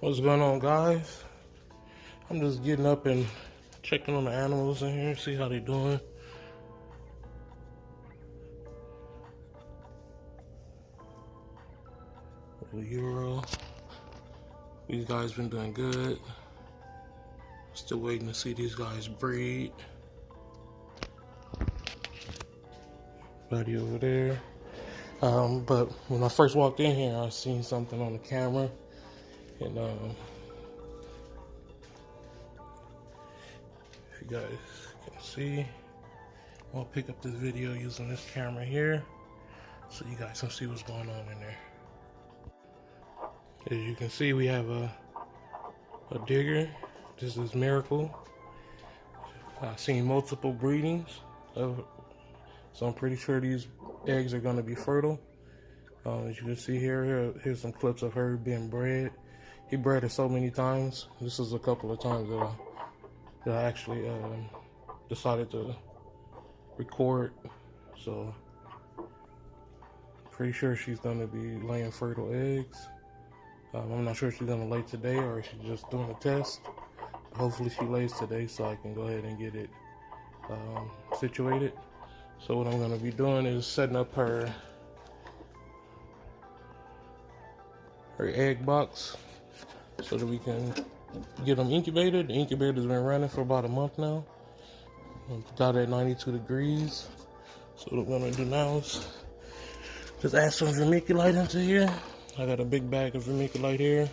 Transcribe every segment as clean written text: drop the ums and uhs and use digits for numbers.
What's going on, guys? I'm just getting up and checking on the animals in here, see how they doing. Little Euro. These guys been doing good. Still waiting to see these guys breed. Buddy over there. But when I first walked in here, I seen something on the camera, and if you guys can see, I'll pick up this video using this camera here, so you guys can see what's going on in there. As you can see, we have a digger. This is Miracle. I've seen multiple breedings, so I'm pretty sure these eggs are going to be fertile. As you can see here's some clips of her being bred. He bred it so many times. This is a couple of times that I actually decided to record. So pretty sure she's going to be laying fertile eggs. I'm not sure if she's going to lay today or if she's just doing a test. Hopefully she lays today so I can go ahead and get it situated. So what I'm going to be doing is setting up her egg box so that we can get them incubated. The incubator's been running for about a month now. Got it at 92 degrees. So what I'm going to do now is just add some vermiculite into here. I got a big bag of vermiculite here.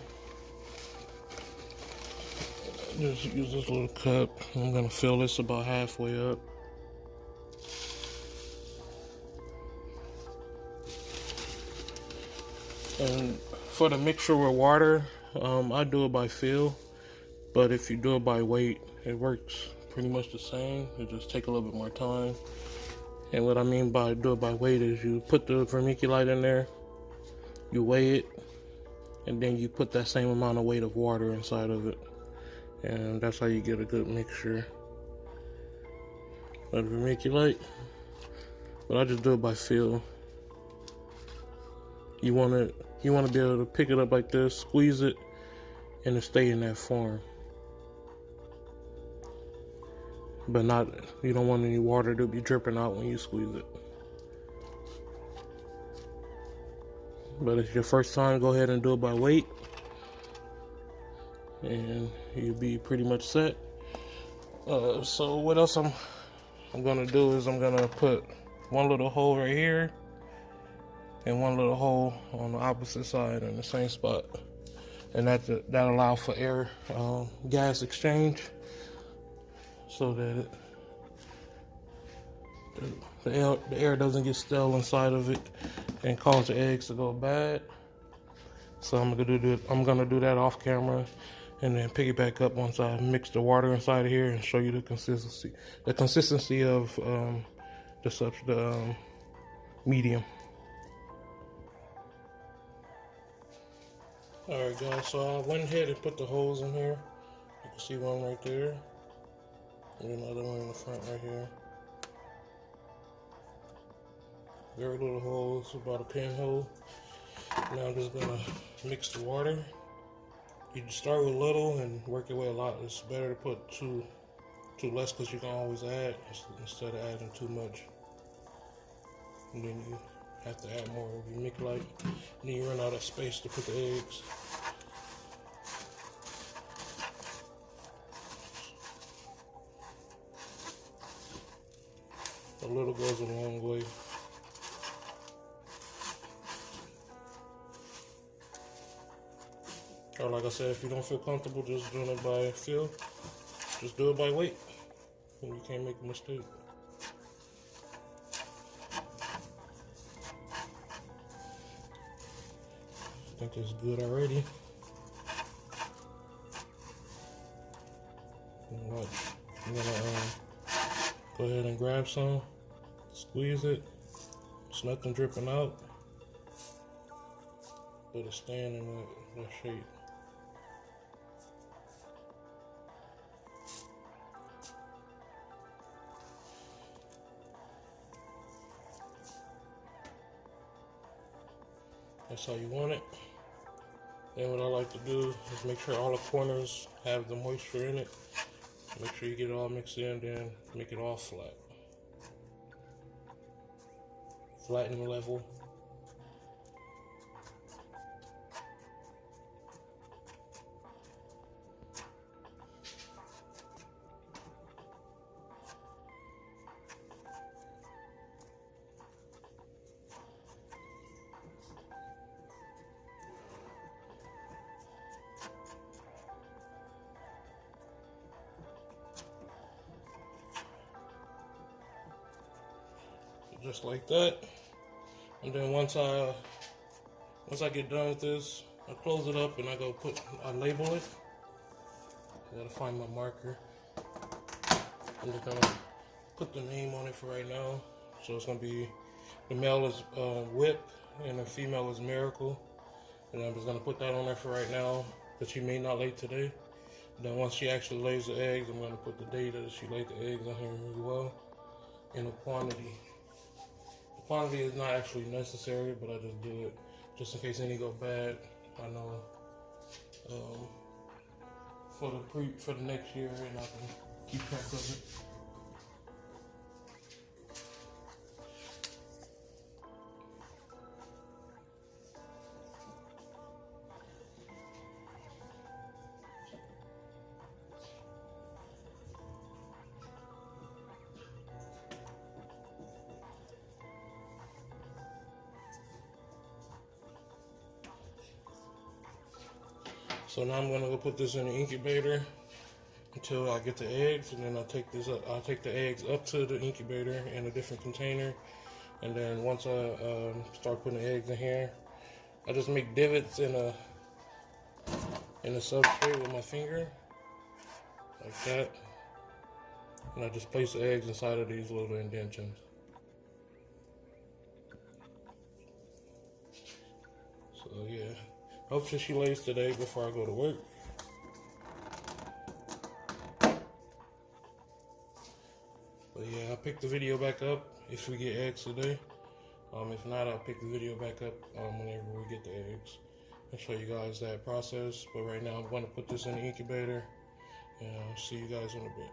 Just use this little cup. I'm going to fill this about halfway up. And for the mixture with water, I do it by feel, but if you do it by weight, it works pretty much the same. It just take a little bit more time. And what I mean by do it by weight is you put the vermiculite in there, you weigh it, and then you put that same amount of weight of water inside of it. And that's how you get a good mixture of vermiculite. But I just do it by feel. You want to be able to pick it up like this, squeeze it, and it stay in that form. But you don't want any water to be dripping out when you squeeze it. But if it's your first time, go ahead and do it by weight, and you'll be pretty much set. So what else I'm gonna do is I'm gonna put one little hole right here and one little hole on the opposite side in the same spot, and that allows for air gas exchange, so that the air doesn't get stale inside of it and cause the eggs to go bad. So I'm gonna do that off camera, and then pick it back up once I mix the water inside of here and show you the consistency of the medium. Alright guys, so I went ahead and put the holes in here. You can see one right there, and another one in the front right here. Very little holes, about a pinhole. Now I'm just gonna mix the water. You can start with little and work your way a lot. It's better to put too less, because you can always add instead of adding too much. And then you have to add more vermiculite, and then you run out of space to put the eggs. A little goes a long way. Or like I said, if you don't feel comfortable just doing it by feel, just do it by weight, and you can't make a mistake. I think it's good already. I'm gonna go ahead and grab some, squeeze it. There's nothing dripping out, but it's staying in that shape. That's how you want it. Then what I like to do is make sure all the corners have the moisture in it. Make sure you get it all mixed in, then make it all flat. Flat and level. Just like that. And then once I get done with this, I close it up and I label it. I gotta find my marker. I'm just gonna put the name on it for right now. So it's gonna be, the male is Whip and the female is Miracle. And I'm just gonna put that on there for right now, because she may not lay today. And then once she actually lays the eggs, I'm gonna put the date that she laid the eggs on here as well, and the quantity. The quantity is not actually necessary, but I just do it just in case any go bad. I know for the next year, and I can keep track of it. So now I'm gonna go put this in the incubator until I get the eggs, and then I'll take the eggs up to the incubator in a different container. And then once I start putting the eggs in here, I just make divots in a substrate with my finger, like that. And I just place the eggs inside of these little indentions. So yeah, hopefully she lays today before I go to work. But yeah, I'll pick the video back up if we get eggs today. If not, I'll pick the video back up whenever we get the eggs and show you guys that process. But right now, I'm going to put this in the incubator, and I'll see you guys in a bit.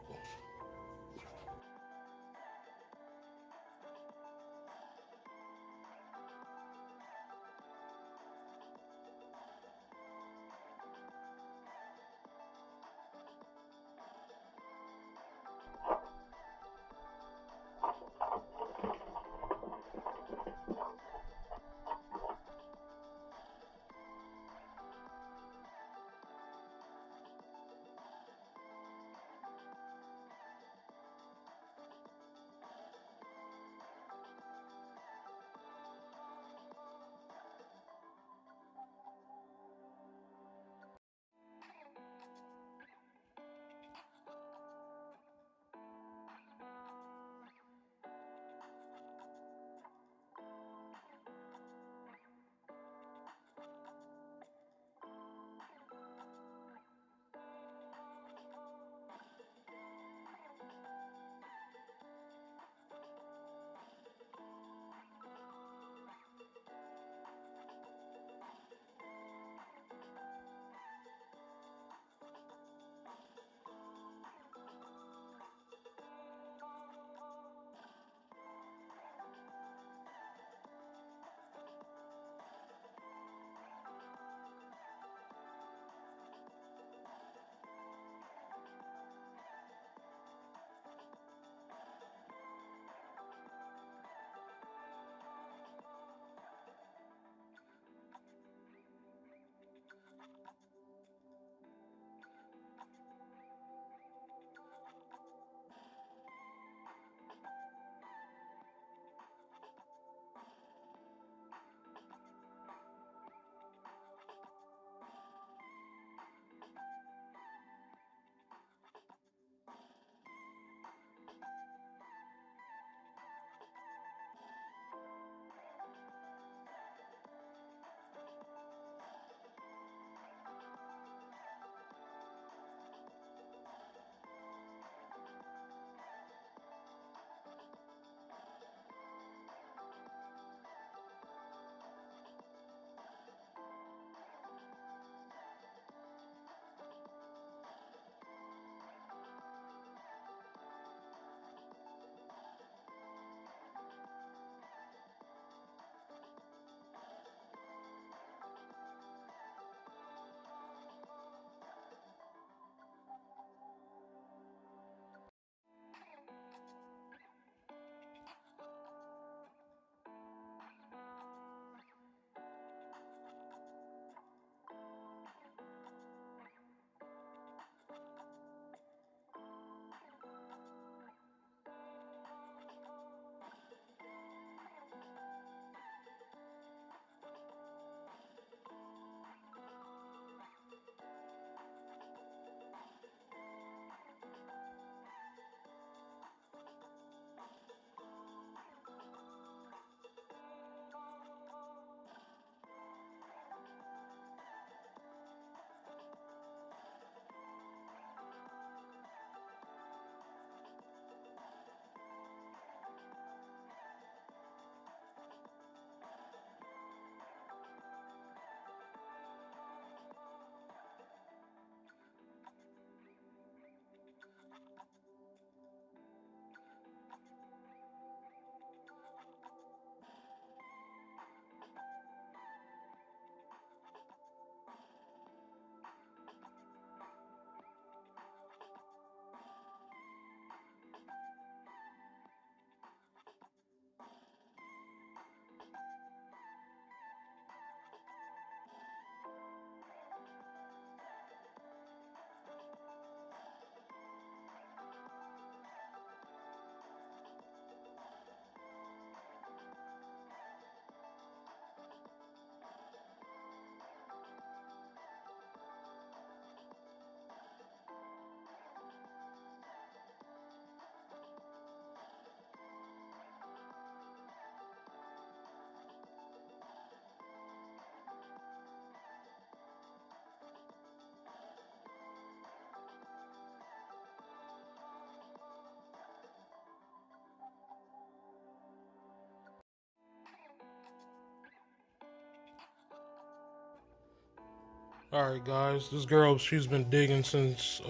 Alright guys, this girl, she's been digging since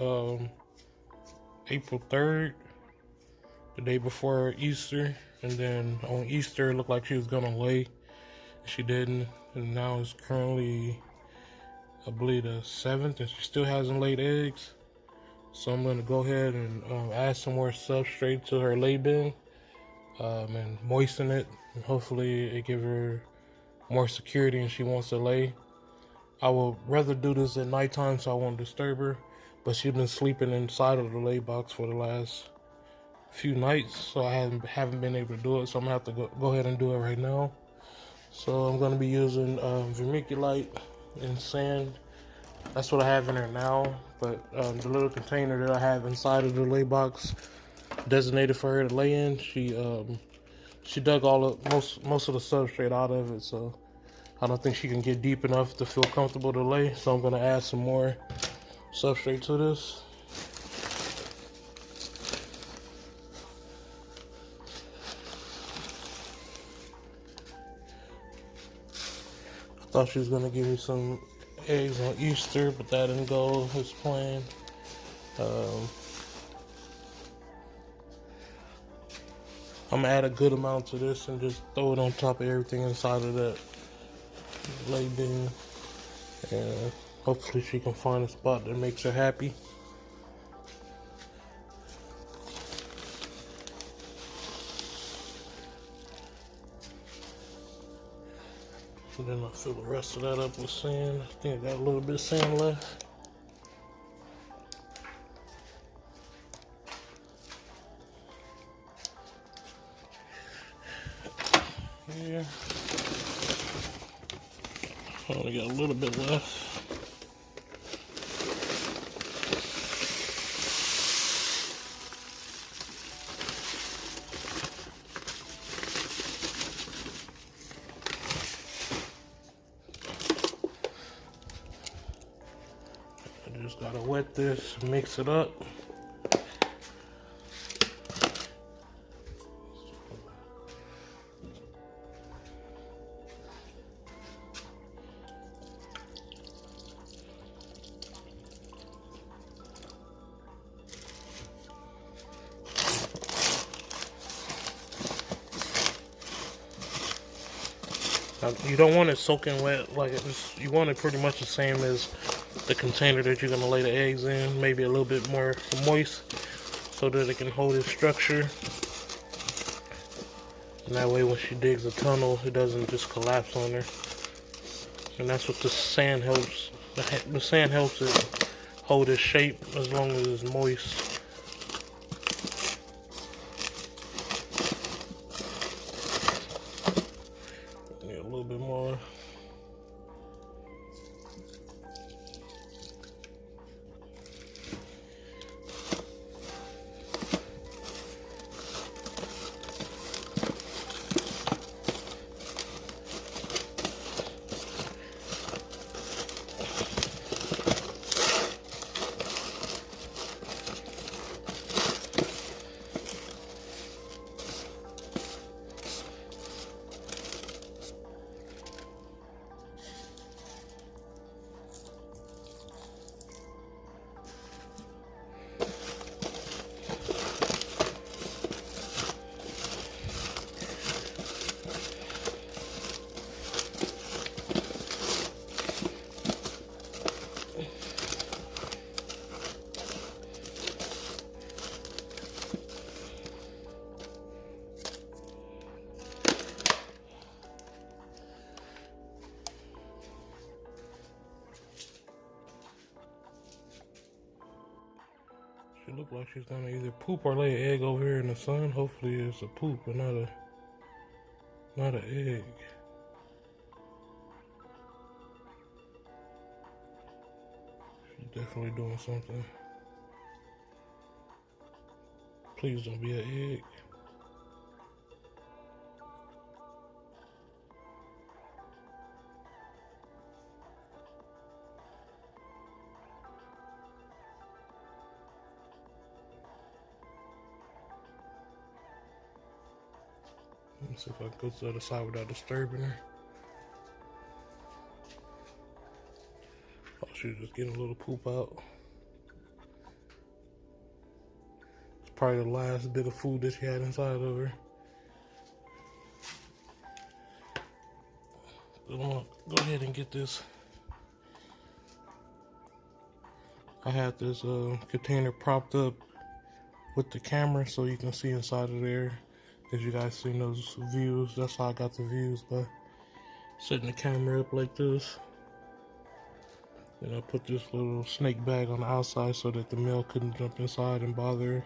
April 3rd, the day before Easter, and then on Easter it looked like she was gonna lay. She didn't, and now it's currently, I believe, the 7th, and she still hasn't laid eggs. So I'm gonna go ahead and add some more substrate to her lay bin and moisten it, and hopefully it give her more security and she wants to lay. I would rather do this at nighttime so I won't disturb her, but she's been sleeping inside of the lay box for the last few nights, so I haven't been able to do it, so I'm gonna have to go ahead and do it right now. So I'm gonna be using vermiculite and sand. That's what I have in there now, but the little container that I have inside of the lay box designated for her to lay in, she dug most of the substrate out of it, so I don't think she can get deep enough to feel comfortable to lay. So I'm gonna add some more substrate to this. I thought she was gonna give me some eggs on Easter, but that didn't go as planned. I'm gonna add a good amount to this and just throw it on top of everything inside of that lay bin, and hopefully she can find a spot that makes her happy. And then I'll fill the rest of that up with sand. I think I got a little bit of sand left. Yeah. I only got a little bit left. I just gotta wet this, mix it up. Now, you don't want it soaking wet, like you want it pretty much the same as the container that you're gonna lay the eggs in, maybe a little bit more moist so that it can hold its structure. And that way when she digs a tunnel, it doesn't just collapse on her. And that's what the sand helps. The sand helps it hold its shape as long as it's moist. Need a little bit more. She look like she's gonna either poop or lay an egg over here in the sun. Hopefully it's a poop and not an egg. She's definitely doing something. Please don't be an egg. Let me see if I can go to the other side without disturbing her. She was just getting a little poop out. It's probably the last bit of food that she had inside of her. I'm gonna go ahead and get this. I had this container propped up with the camera so you can see inside of there. As you guys seen those views, that's how I got the views, by setting the camera up like this. Then I put this little snake bag on the outside so that the male couldn't jump inside and bother her.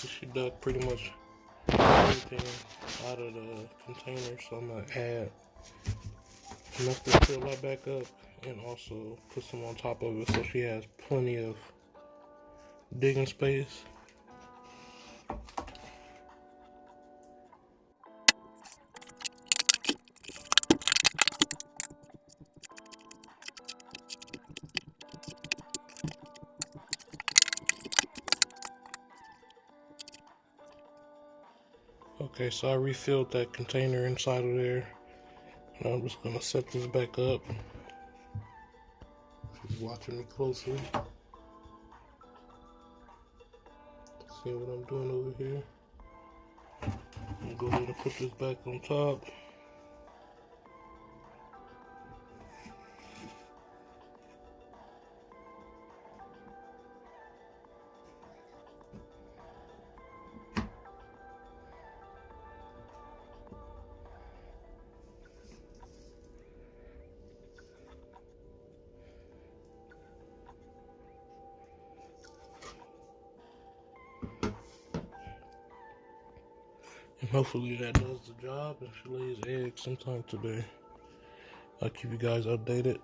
She dug pretty much everything out of the container, so I'm gonna add enough to fill that back up and also put some on top of it so she has plenty of digging space. Okay, so I refilled that container inside of there. And I'm just gonna set this back up. She's watching me closely. See what I'm doing over here. I'm gonna go ahead and put this back on top. And hopefully that does the job and she lays eggs sometime today. I'll keep you guys updated.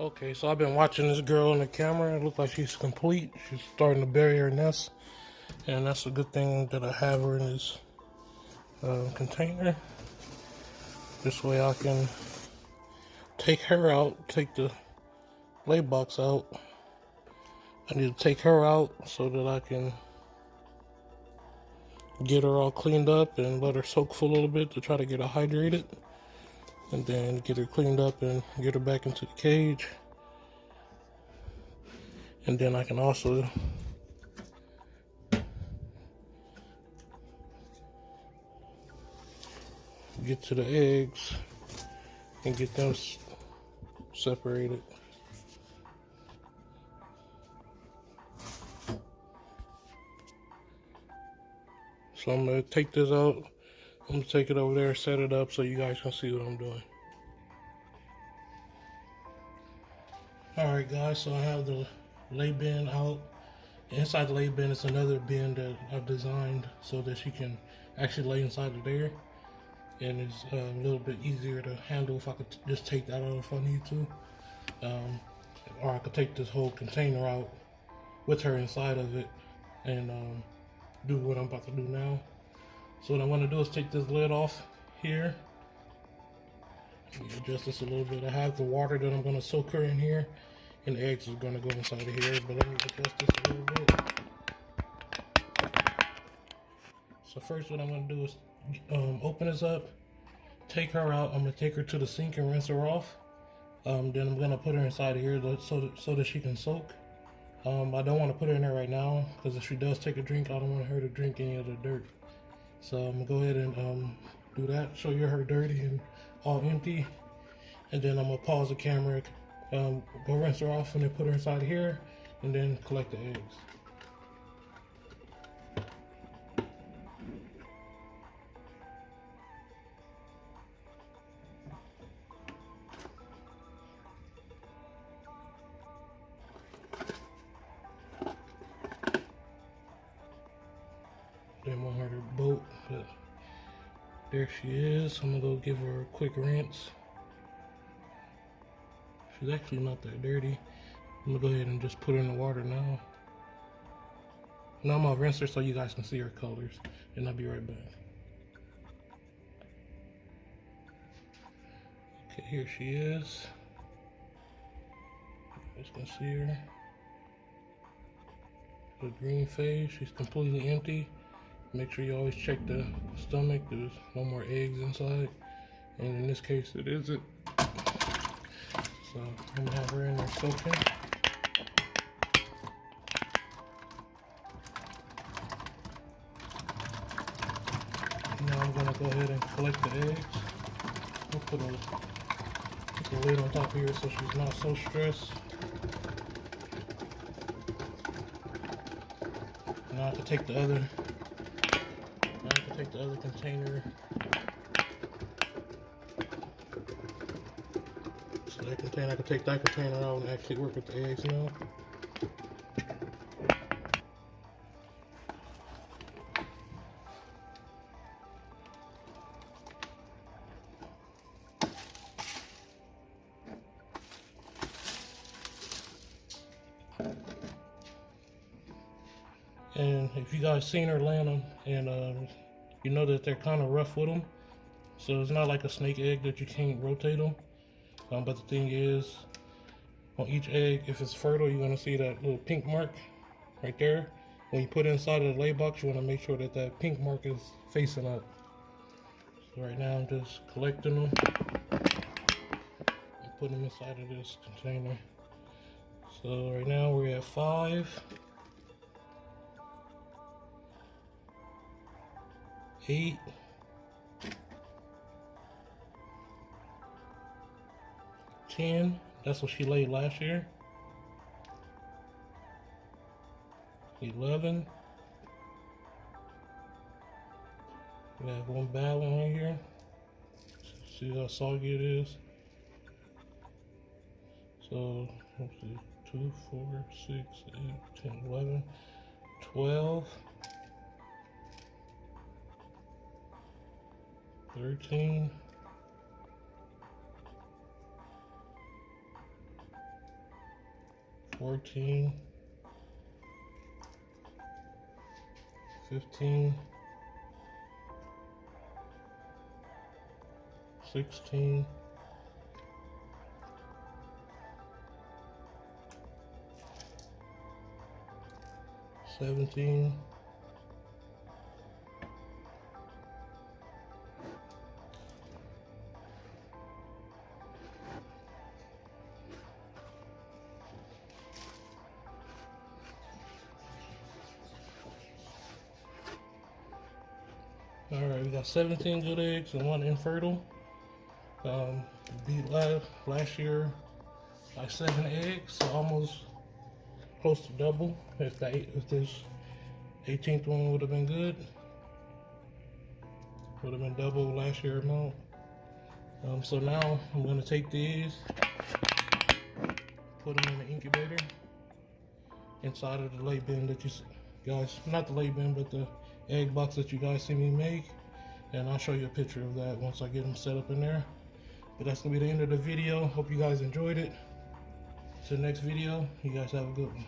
Okay, so I've been watching this girl on the camera. It looks like she's complete. She's starting to bury her nest. And that's a good thing that I have her in this container. This way I can take her out, take the laybox out. I need to take her out so that I can get her all cleaned up and let her soak for a little bit to try to get her hydrated. And then get her cleaned up and get her back into the cage. And then I can also get to the eggs and get them separated. So I'm gonna take this out. I'm gonna take it over there, set it up so you guys can see what I'm doing. Alright guys, so I have the lay bin out. Inside the lay bin is another bin that I've designed so that she can actually lay inside of there. And it's a little bit easier to handle if I could just take that out if I need to. Or I could take this whole container out with her inside of it and do what I'm about to do now. So what I'm going to do is take this lid off here. Adjust this a little bit. I have the water that I'm going to soak her in here, and the eggs are going to go inside of here, but let me adjust this a little bit. So first what I'm going to do is open this up, take her out. I'm going to take her to the sink and rinse her off. Then I'm going to put her inside of here so that she can soak. I don't want to put her in there right now because if she does take a drink, I don't want her to drink any of the dirt. So I'm going to go ahead and do that, show you her dirty and all empty. And then I'm going to pause the camera, go rinse her off and then put her inside of here and then collect the eggs. Didn't want her to bolt, but there she is. I'm gonna go give her a quick rinse. She's actually not that dirty. I'm gonna go ahead and just put her in the water now. Now I'm gonna rinse her so you guys can see her colors, and I'll be right back. Okay, here she is. You guys can see her. The green phase, she's completely empty. Make sure you always check the stomach. There's no more eggs inside. And in this case, it isn't. So I'm gonna have her in there soaking. Now I'm gonna go ahead and collect the eggs. I'll put the lid on top here so she's not so stressed. Now I can take the other container. So that container, I can take that container out and actually work with the eggs now. And if you guys seen her land them, and you know that they're kind of rough with them, so it's not like a snake egg that you can't rotate them. But the thing is, on each egg, if it's fertile, you're gonna see that little pink mark right there. When you put it inside of the lay box, you wanna make sure that that pink mark is facing up. So right now I'm just collecting them and putting them inside of this container. So right now we're at 5, 8, 10. That's what she laid last year. 11. We have one bad one right here. See how soggy it is. So let's see, 2, 4, 6, 8, 10, 11, 12, 13, 14, 15, 16, 17, 'Alright, we got 17 good eggs and 1 infertile. Beat last year by 7 eggs, so almost close to double. If this 18th one would have been good, would have been double last year amount. So now I'm gonna take these, put them in the incubator inside of the lay bin that you guys, not the lay bin, but the egg box that you guys see me make, and I'll show you a picture of that once I get them set up in there. But that's gonna be the end of the video. Hope you guys enjoyed it. To the next video, you guys have a good one.